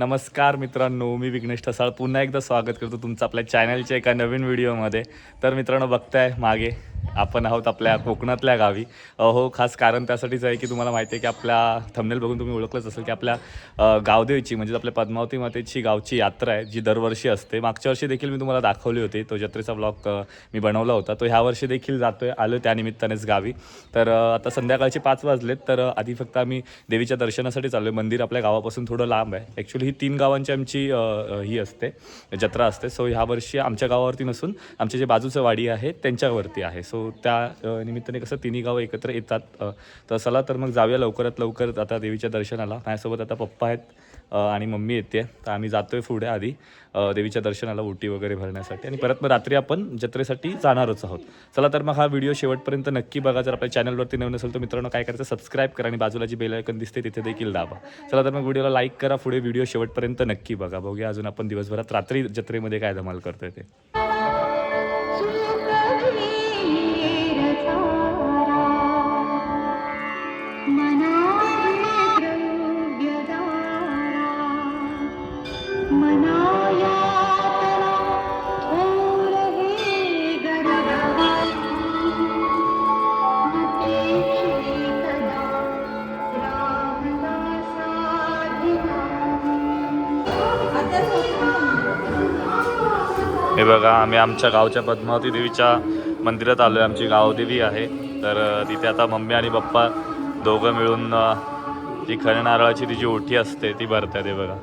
नमस्कार मित्रांनो, मी विघ्नेश ठसाळ पुन्हा एकदा स्वागत करतो तुमचं आपल्या चॅनलच्या एका नवीन व्हिडिओमध्ये. तर मित्रांनो, बघताय मागे आपण आहोत आपल्या कोकणातल्या गावी. हो, खास कारण त्यासाठीच आहे की तुम्हाला माहिती आहे की आपल्या थंबनेल बघून तुम्ही ओळखलंच असेल की आपल्या गावदेवीची म्हणजे आपल्या पद्मावती मातेची गावची यात्रा आहे जी दरवर्षी असते. मागच्या वर्षी देखील मी तुम्हाला दाखवली होती, तो जत्रेचा ब्लॉग मी बनवला होता. तो ह्या वर्षी देखील जातोय, आलो त्यानिमित्तानेच गावी. तर आता संध्याकाळचे 5 वाजलेत. तर आधी फक्त आम्ही देवीच्या दर्शनासाठी चाललो आहे. मंदिर आपल्या गावापासून थोडं लांब आहे. ॲक्च्युली ही 3 गावांची आमची ही असते, जत्रा असते. सो ह्या वर्षी आमच्या गावावरती नसून आमचे जे बाजूचं वाडी आहे त्यांच्यावरती आहे. सो त्या निमित्ताने कसं तिन्ही गावं एकत्र येतात. तर चला तर मग जाऊया लवकरात लवकर आता देवीच्या दर्शनाला. माझ्यासोबत आता पप्पा आहेत आणि मम्मी येते. तर आम्ही जातोय पुढे आधी देवीच्या दर्शनाला ओटी वगैरे भरण्यासाठी आणि परत मग रात्री आपण जत्रेसाठी जाणारच आहोत. चला तर मग हा व्हिडिओ शेवटपर्यंत नक्की बघा. जर आपल्या चॅनलवरती नवीन असेल तर मित्रांनो काय करायचं, सबस्क्राईब करा आणि बाजूला जी बेल आयकॉन दिसते तिथे देखील दाबा. चला तर मग व्हिडिओला लाईक करा, पुढे व्हिडिओ शेवटपर्यंत नक्की बघा. बघूया अजून आपण दिवसभरात रात्री जत्रेमध्ये काय धमाल करतोय ते. हे बघा, आम्ही आमच्या गावच्या पद्मावती देवीच्या मंदिरात आलो आहे. आमची गावदेवी आहे. तर तिथे आता मम्मी आणि पप्पा दोघं मिळून जी खऱ्या नारळाची ती जी ओटी असते ती भरतात. हे बघा.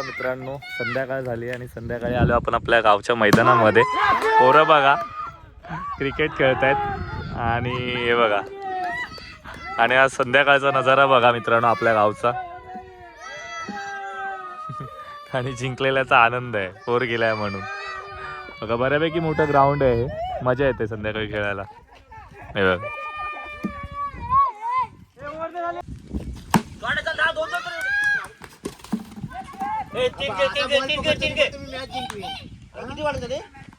मित्रांनो, संध्याकाळ झाली आणि संध्याकाळी आलो आपण आपल्या गावच्या मैदानामध्ये. पोरं बघा क्रिकेट खेळत आहेत आणि हे बघा, आणि आज संध्याकाळचा नजारा बघा मित्रांनो आपल्या गावचा. आणि जिंकलेल्याचा आनंद आहे, पोर गेलाय म्हणून. बघा, बऱ्यापैकी मोठं ग्राउंड आहे, मजा येते संध्याकाळी खेळायला. हे बघा,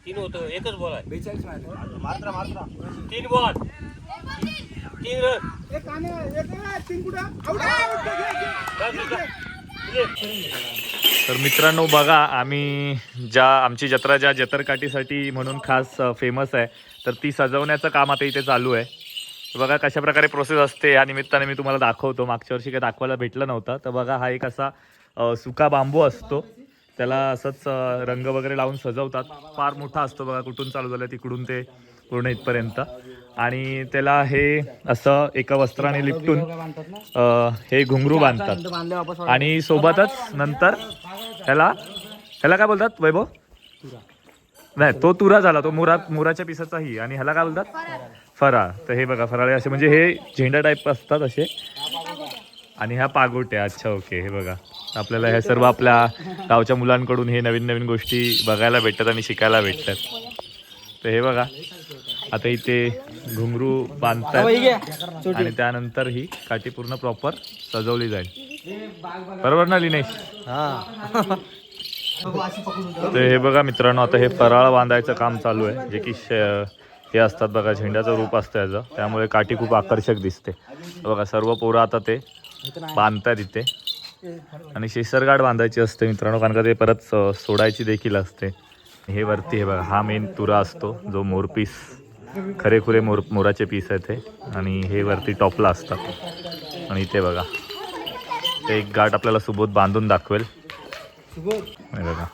तीन होतं, एकच बॉल आहे. 42 तीन बॉल 3 रन. तर मित्रांनो बघा, आम्ही आमची जत्रा ज्या जत्रकाठीसाठी म्हणून खास फेमस आहे, तर ती सजवण्याचं काम आता इथे चालू आहे. बघा कशा प्रकारे प्रोसेस असते, या निमित्ताने मी तुम्हाला दाखवतो. मागच्या वर्षी काही दाखवायला भेटलं नव्हतं. तर बघा, हा एक असा सुका बांबू असतो, त्याला असंच रंग वगैरे लावून सजवतात. फार मोठा असतो बघा, कुठून चालू झालं तिकडून ते पूर्ण इथपर्यंत. आणि त्याला हे असं एका वस्त्राने लिपटून हे घुंगरू बांधतात. आणि सोबतच नंतर ह्याला काय बोलतात वैभव? नाही, तो तुरा झाला, तो मुराच्या पिसाचाही. आणि ह्याला काय बोलतात? फराळ. तर हे बघा, फराळे असे म्हणजे हे झेंडा टाईप असतात असे. आणि ह्या पागोट्या. अच्छा, ओके. हे बघा, आपल्याला हे सर्व आपल्या गावच्या मुलांकडून हे नवीन नवीन गोष्टी बघायला भेटतात आणि शिकायला भेटतात. तर हे बघा, आता इथे घुंगरू बांधतात आणि त्यानंतर ही काठी पूर्ण प्रॉपर सजवली जाईल. बरोबर ना लिनेश? तर हे बघा मित्रांनो, आता हे फराळ बांधायचं काम चालू आहे, जे की हे असतात बघा, झेंड्याचं रूप असतं याचं, त्यामुळे काठी खूप आकर्षक दिसते. बघा, सर्व पोरं आता ते बांधतात इथे. आणि शेसरगाठ बांधायची असते मित्रांनो, कारण का ते परत सोडायची देखील असते. हे वरती हे बघा, हा मेन तुरा असतो, जो मोरपीस, खरेखुरे मोराचे पीस आहे ते. आणि हे वरती टॉपला असतात. आणि इथे बघा, ते एक गाठ आपल्याला सुबोध बांधून दाखवेल. हे बघा,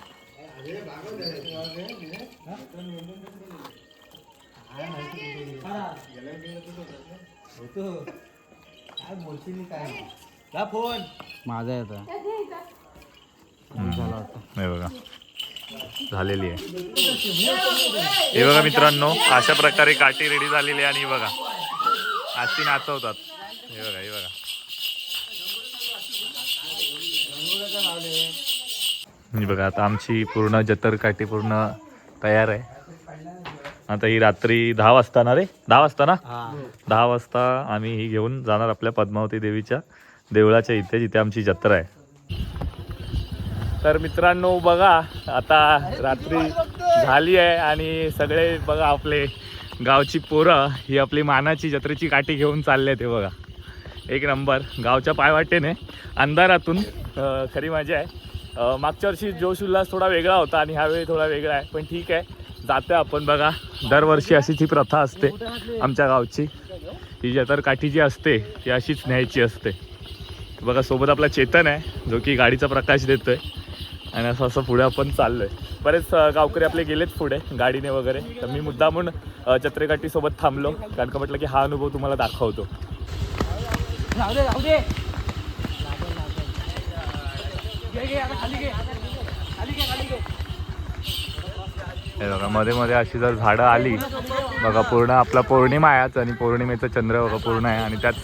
माझा येतो. हे बघा, झालेली आहे. हे बघा मित्रांनो, अशा प्रकारे काठी रेडी झालेली आहे. आणि बघा, आजची नाचवतात. हे बघा, हे बघा, म्हणजे बघा आता आमची पूर्ण जतरकाठी पूर्ण तयार आहे. आता ही रात्री 10 वाजता ना रे, 10 वाजता ना, 10 वाजता आम्ही ही घेऊन जाणार आपल्या पद्मावती देवीच्या देवळाच्या इथे, जिथे आमची जत्रा आहे. तर मित्रांनो बघा आता रात्री झाली आहे आणि सगळे बघा आपले गावची पोरं ही आपली मानाची जत्रेची काठी घेऊन चालले ते बघा. एक नंबर गावच्या पायवाटेने अंधारातून खरी मजा आहे. मागच्या वर्षी जोश उल्हास थोडा वेगळा होता आणि ह्यावेळी थोडा वेगळा आहे, पण ठीक आहे जाते आपण. बघा दरवर्षी अशी ती प्रथा असते आमच्या गावची, ही जतरकाठी जी असते ती अशीच न्यायची असते. बघा सोबत आपला चेतन आहे जो की गाडीचा प्रकाश देतोय आणि असं असं पुढे आपण चाललोय. बरेच गावकरी आपले गेलेत पुढे गाडीने वगैरे, तर मी मुद्दामून जत्रेकाठी सोबत थांबलो कारण का म्हटलं की हा अनुभव तुम्हाला दाखवतो. हे बघा मध्ये मध्ये अशी जर झाडं आली बघा, पूर्ण आपला पौर्णिमा आहे आज आणि पौर्णिमेचं चंद्र बघा पूर्ण आहे आणि त्याच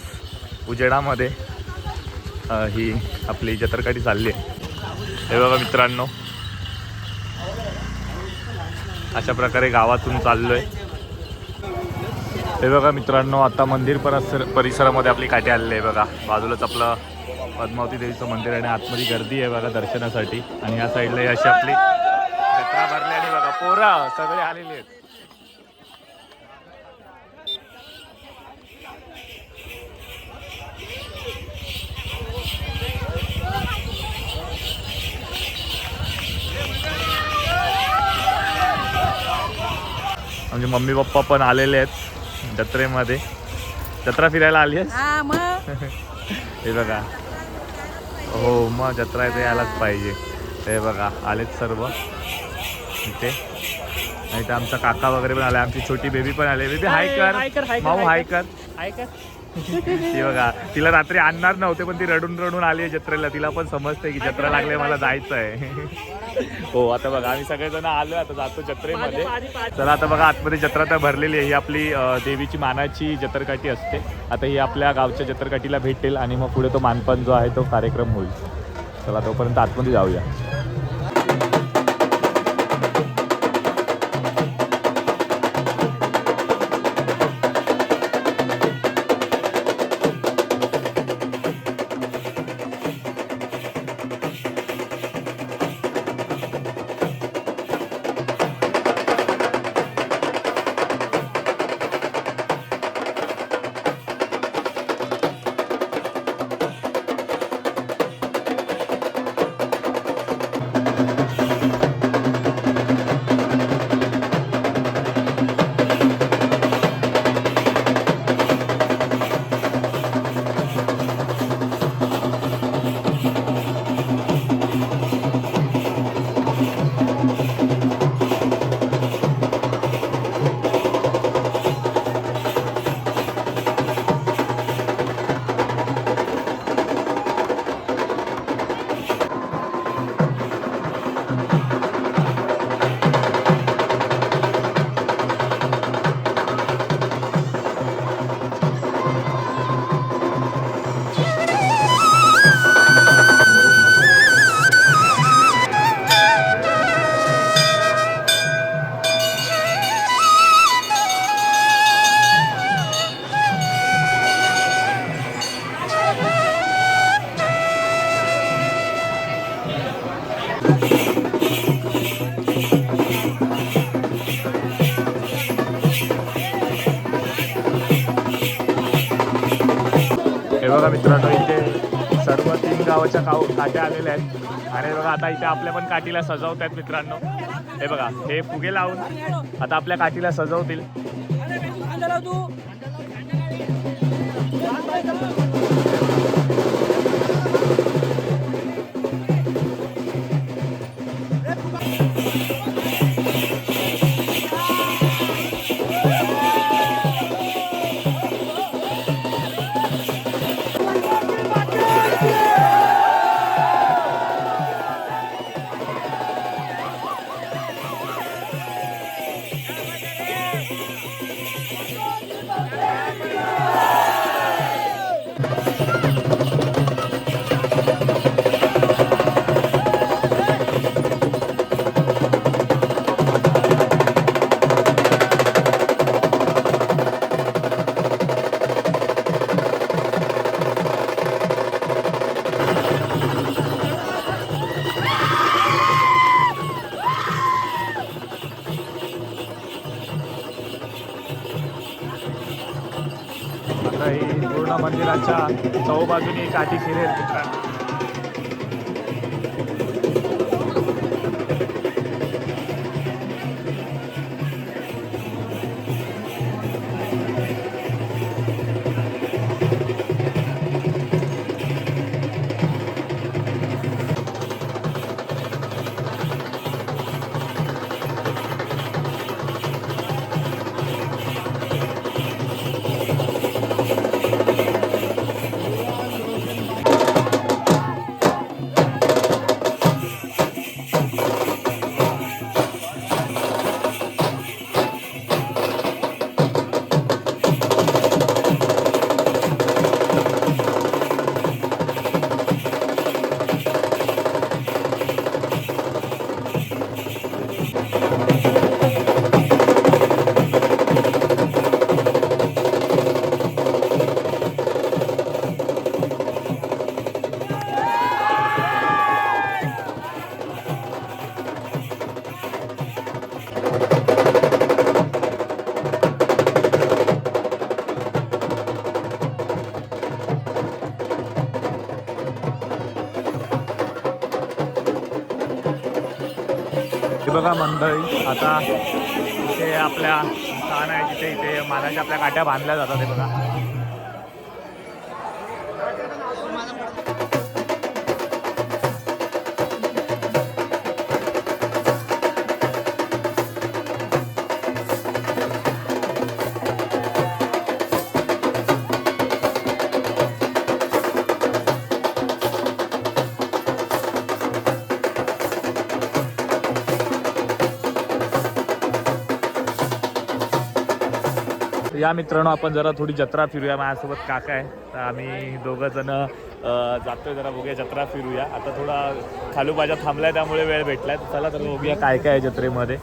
उजेडामध्ये ही आपली जतरकाठी चालली आहे. हे बघा मित्रांनो अशा प्रकारे गावातून चाललोय. हे बघा मित्रांनो आता मंदिर परिसरामध्ये आपली काठी आलेली आहे. बघा बाजूलाच आपलं पद्मावती देवीचं मंदिर आणि आतमध्ये गर्दी आहे बघा दर्शनासाठी. आणि ह्या साईडला अशी आपली जत्रा भरली आणि बघा पोरं सगळे आलेले आहेत. म्हणजे मम्मी पप्पा पण आलेले आहेत जत्रेमध्ये. जत्रा फिरायला आली आहेस? हे बघा हो मग जत्रा आहे ते यायलाच पाहिजे. हे बघा आलेत सर्व इथे. आणि इथे आमचा काका वगैरे पण आला, आमची छोटी बेबी पण आले. बेबी हाय कर माऊ, हाय कर. ती बघा तिला रात्री आणणार नव्हते पण ती रडून रडून आली आहे जत्रेला. तिला पण समजते की जत्रा लागले मला जायचं आहे. हो आता बघा आम्ही सगळेजण आलो, आता जातो जत्रेमध्ये. चला आता बघा आतमध्ये जत्रा तर भरलेली आहे. ही आपली देवीची मानाची जतरकाठी असते. आता ही आपल्या गावच्या जतरकाठीला भेटेल आणि मग पुढे तो मानपान जो आहे तो कार्यक्रम होईल. चला तोपर्यंत आतमध्ये जाऊया. हे बघा मित्रांनो इथे सर्व 3 गावाच्या काट्या आलेल्या आहेत. आणि बघा आता इथे आपल्या पण काठीला सजवत आहेत मित्रांनो. हे बघा हे फुगे लावून आता आपल्या काठीला सजवतील. पूर्ण मंदिराच्या चहूबाजूनी काठी फिरेल मित्रांनो. हे बघा मंडळी, आता इथे आपल्या स्थान आहे जिथे इथे मानाच्या आपल्या काठ्या बांधल्या जातात. हे बघा या मित्रांनो, आपण जरा थोडी जत्रा फिरूया. माझ्यासोबत काका आहे, तर आम्ही दोघं जण जातोय, जरा बघूया जत्रा फिरूया. आता थोडा खालूबाजा थांबलाय त्यामुळे वेळ भेटलाय. चला तर बघूया काय काय आहे जत्रेमध्ये.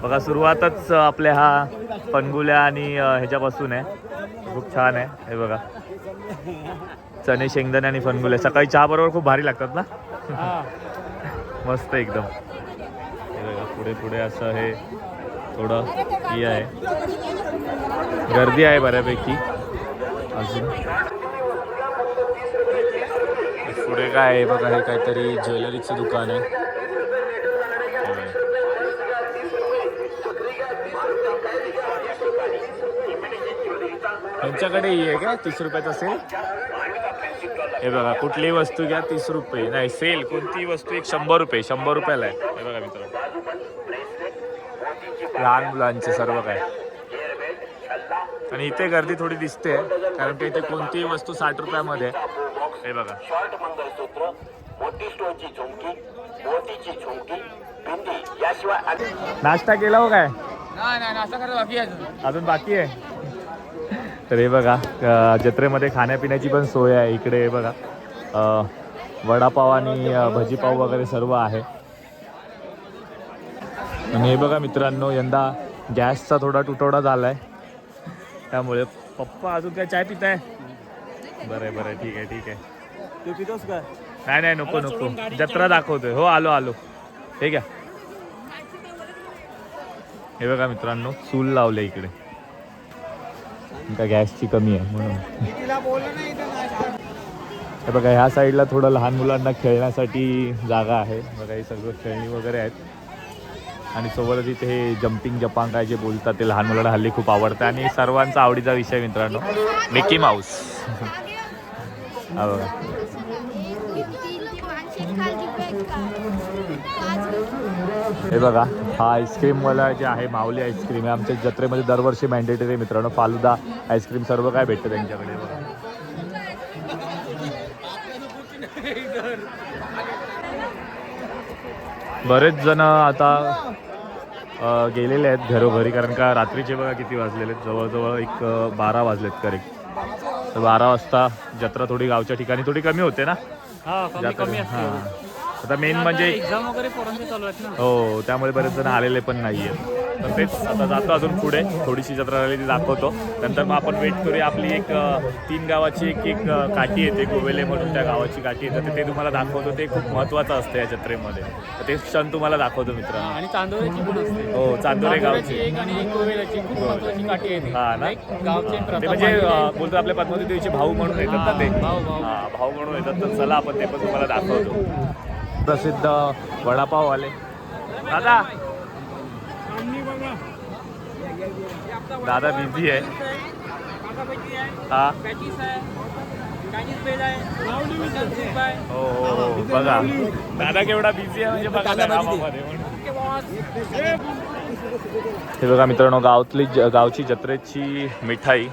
बघा सुरुवातच आपल्या हा पनगुल्या आणि ह्याच्यापासून आहे. खूप छान आहे. हे बघा चणे शेंगदाणे आणि फनगुल्या सकाळी चहा बरोबर खूप भारी लागतात ना. मस्त एकदम. हे बघा पुढे पुढे असं हे थोडं हे आहे, गर्दी आहे बऱ्यापैकी. अजून पुढे काय आहे बघा, हे काहीतरी ज्वेलरीचं दुकान आहे. यांच्याकडे ही आहे का 30 रुपयाचं सेल. हे बघा कुठलीही वस्तू घ्या 30 रुपये, नाही सेल कोणतीही वस्तू एक 100 रुपये, 100 रुपयाला आहे. हे बघा मित्रांनो, लहान मुलांचे सर्व काय. आणि इथे गर्दी थोडी दिसते कारण की इथे कोणतीही वस्तू 60 रुपयामध्ये. हे बघा नाश्ता केला हो काय? नाश्ता करायला बाकी आहे अजून बाकी आहे. तर हे बघा जत्रेमध्ये खाण्यापिण्याची पण सोय आहे इकडे. हे बघा वडापाव आणि भजीपाव वगैरे सर्व आहे. आणि हे बघा मित्रांनो, यंदा गॅसचा थोडा तुटवडा झाला आहे, त्यामुळे पप्पा अजून काय चाय पिताय? बरं बरं, ठीक आहे ठीक आहे. तू पितोस का? नाही नाही नको नको, जत्रा दाखवतोय. हो आलो आलो. हे घ्या. हे बघा मित्रांनो, चूल लावले इकडे, का गॅसची कमी आहे म्हणून. हे बघा ह्या साईडला थोडं लहान मुलांना खेळण्यासाठी जागा आहे. बघा हे सगळं खेळणी वगैरे आहेत. आणि सोबतच इथे हे जम्पिंग जपांग काय जे बोलतात ते लहान मुलांना हल्ली खूप आवडतं. आणि सर्वांचा आवडीचा विषय मित्रांनो, मिकी माऊस. हा बघा हे बघा, हा आईस्क्रीमवाला जे आहे माऊली आईस्क्रीम आहे. आमच्या जत्रेमध्ये दरवर्षी मॅन्डेटरी मित्रांनो, फालुदा आईस्क्रीम सर्व काय भेटतं त्यांच्याकडे. बघा बरेच जण आता गेलेले आहेत घरोघरी, कारण का रात्रीचे बघा किती वाजलेले आहेत, जवळजवळ एक 12 वाजलेत करेक्ट. तर 12 वाजता जत्रा थोडी गावच्या ठिकाणी थोडी कमी होते ना. कमी हां, आता मेन म्हणजे एक्झाम वगैरे पोरांचे चालू आहेत ना. हो, त्यामुळे बरेच जण आलेले पण नाही आहेत. तर तेच आता जातो अजून पुढे, थोडीशी जत्रा राहिली ती दाखवतो. नंतर मग आपण वेट करूया. आपली एक 3 गावाची एक काठी येते, गोवेले म्हणून त्या गावाची काठी येते, तर ते तुम्हाला दाखवतो. ते खूप महत्त्वाचं असतं या जत्रेमध्ये, तर ते क्षण तुम्हाला दाखवतो मित्रांनो. आणि चांदोऱ्याची पण असते. हो, चांदोरे चांदोऱ्याची गावची. एक आणि एक गोवेलाची खूप महत्त्वाची काठी आहे ती. हा ना? एक गावचे प्रथा ते म्हणजे पाळलेली आहे. बोलतो आपल्या पद्मावती देवीचे भाऊ म्हणून येतात ना ते. भाऊ, भाऊ. हा, भाऊ म्हणून येतात. तर चला आपण ते पण तुम्हाला दाखवतो. प्रसिद्ध वडापाववाले दादा. दादा बिझी आहे. हा, हो हो हो, बघा दादा केवढा बिझी आहे म्हणजे बघा त्या कामामध्ये. हे बघा मित्रांनो, गावची जत्रेची मिठाई.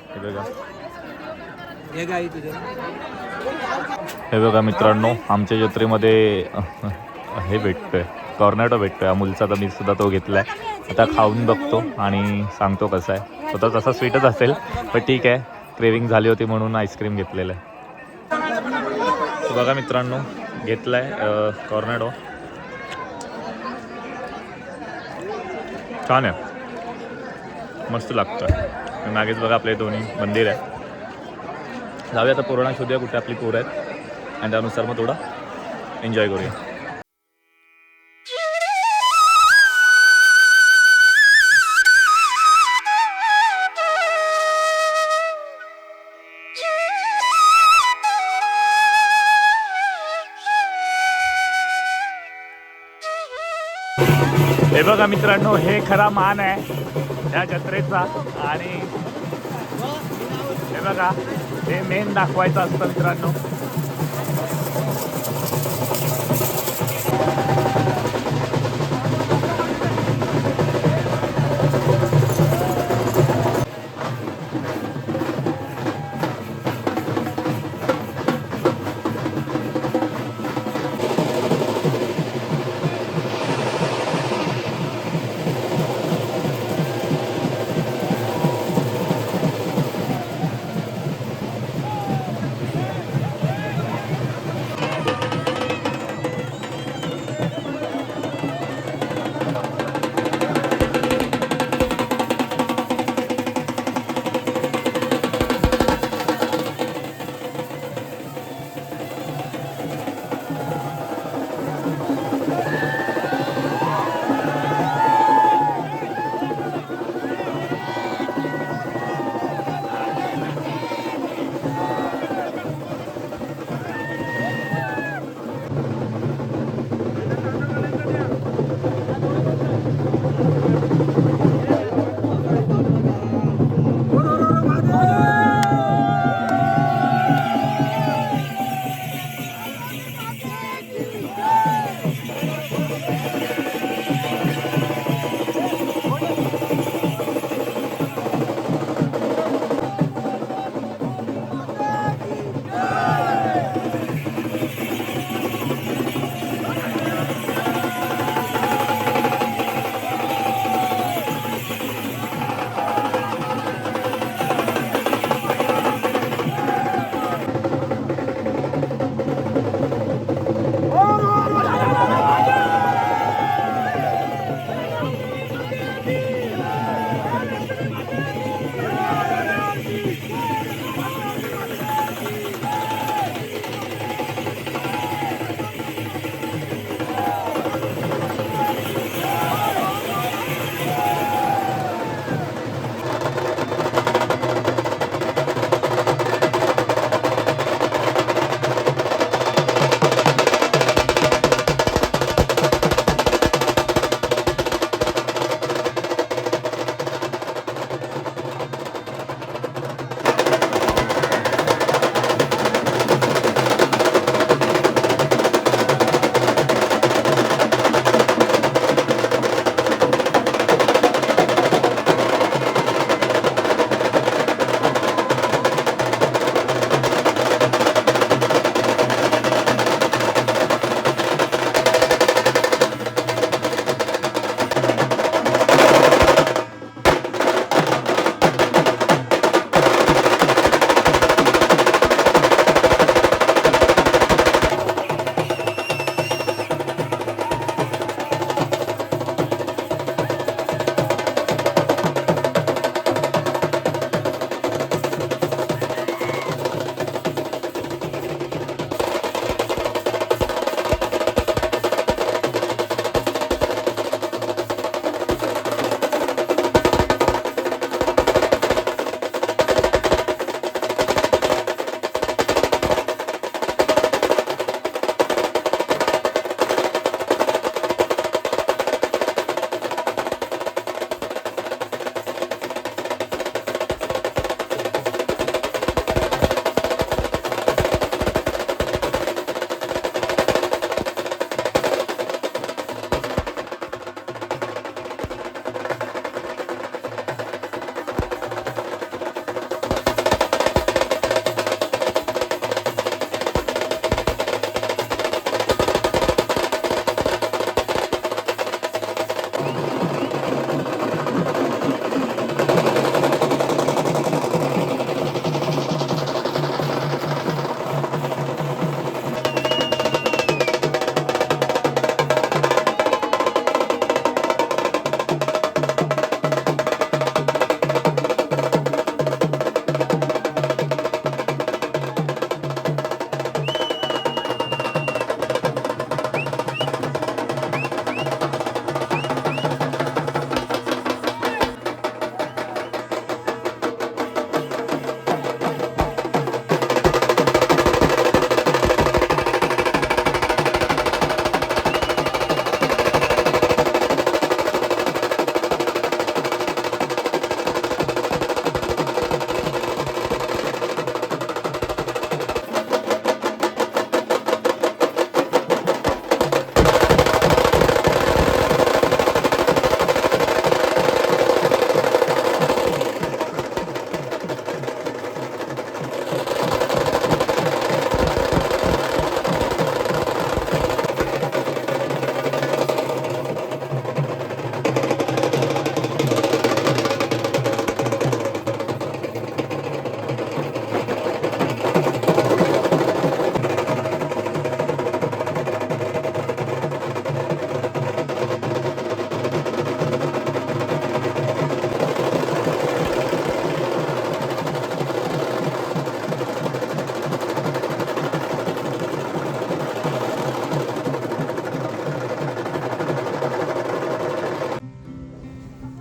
हे बघा, हे बघा मित्रांनो, आमच्या जत्रेमध्ये हे भेटतोय, कॉर्नेटो भेटतोय अमूलचा. तर मी सुद्धा तो घेतलाय. आता खाऊन बघतो आणि सांगतो कसा आहे. स्वतः तसा स्वीटच असेल पण ठीक आहे, क्रेविंग झाली होती म्हणून आईस्क्रीम घेतलेलं आहे. बघा मित्रांनो, घेतलाय कॉर्नेटो. छान आहे, मस्त लागतं. मागेच बघा आपले दोन्ही मंदिर आहे. जाऊया आता पोरांना शोधूया कुठे आपली पोरं आहेत आणि त्यानुसार मग थोडा एन्जॉय करूया. हे बघा मित्रांनो, हे खरा मान आहे या जत्रेचा. आणि हे बघा, हे मेन दाखवायचं असतं मित्रांनो.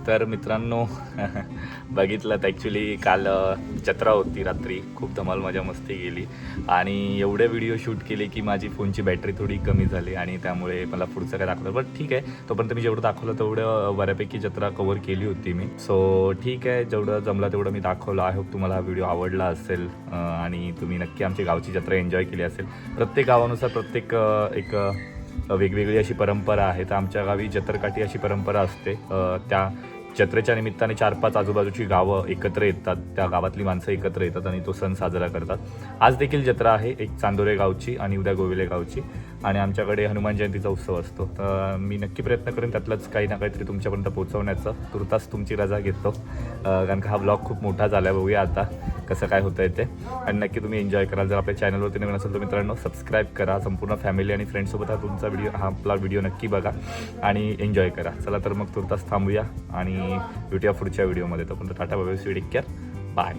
तर मित्रांनो बघितलं तर ॲक्च्युली काल जत्रा होती रात्री, खूप धमाल मजा मस्ती गेली आणि एवढे व्हिडिओ शूट केले की माझी फोनची बॅटरी थोडी कमी झाली आणि त्यामुळे मला पुढचं काय दाखवलं. बट ठीक आहे, तोपर्यंत मी जेवढं दाखवलं तेवढं बऱ्यापैकी जत्रा कवर केली होती मी. सो ठीक आहे, जेवढं जमलं तेवढं मी दाखवलं. आय होप तुम्हाला हा व्हिडिओ आवडला असेल आणि तुम्ही नक्की आमची गावची जत्रा एन्जॉय केली असेल. प्रत्येक गावानुसार प्रत्येक एक वेगवेगळी अशी परंपरा आहे. तर आमच्या गावी जत्रकाठी अशी परंपरा असते. त्या जत्रेच्या निमित्ताने 4-5 आजूबाजूची गावं एकत्र येतात, त्या गावातली माणसं एकत्र येतात आणि तो सण साजरा करतात. आज देखील जत्रा आहे, एक चांदोरे गावची आणि उद्या गोविले गावची, आणि आमच्याकडे हनुमान जयंतीचा उत्सव असतो. तर मी नक्की प्रयत्न करेन त्यातलंच काही ना काहीतरी तुमच्यापर्यंत पोहोचवण्याचं. तुर्तास तुमची रजा घेतो कारण का हा ब्लॉग खूप मोठा झाला आहे. बघूया आता कसं काय होतं आहे ते, आणि नक्की तुम्ही एन्जॉय कराल. जर आपल्या चॅनलवरती नवीन असेल तर मित्रांनो सबस्क्राईब करा. संपूर्ण फॅमिली आणि फ्रेंड्ससोबत हा आपला व्हिडिओ नक्की बघा आणि एन्जॉय करा. चला तर मग तुर्तास थांबूया आणि भेटूया पुढच्या व्हिडिओमध्ये. तोपर्यंत tata bye, take care, bye.